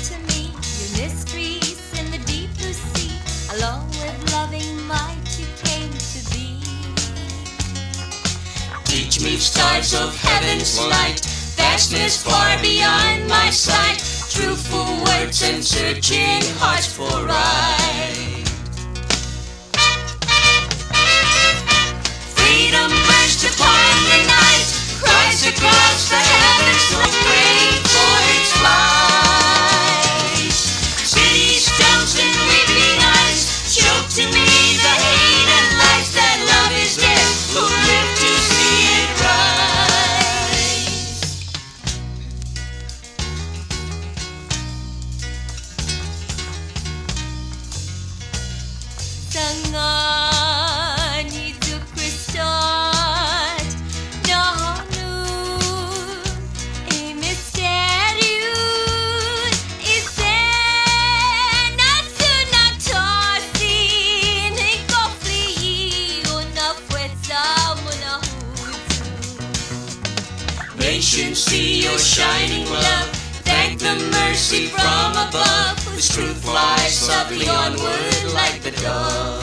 to me your mysteries in the deep blue sea. Along with loving might you came to be. Teach me stars of heaven's light, vastness far beyond my sight, truthful words and searching hearts for right. Freedom burst upon the night, cries across the heavens, like great for its flight. City stones and weeping eyes show to me the hate and lies that love is dead, who live to see it rise. Sangani to Christot, nahong e mysterium, isena sunatosin, ikofli una fuerza monahutu. Nations see your shining love, thank the mercy from above, whose truth flies softly onward like the dove.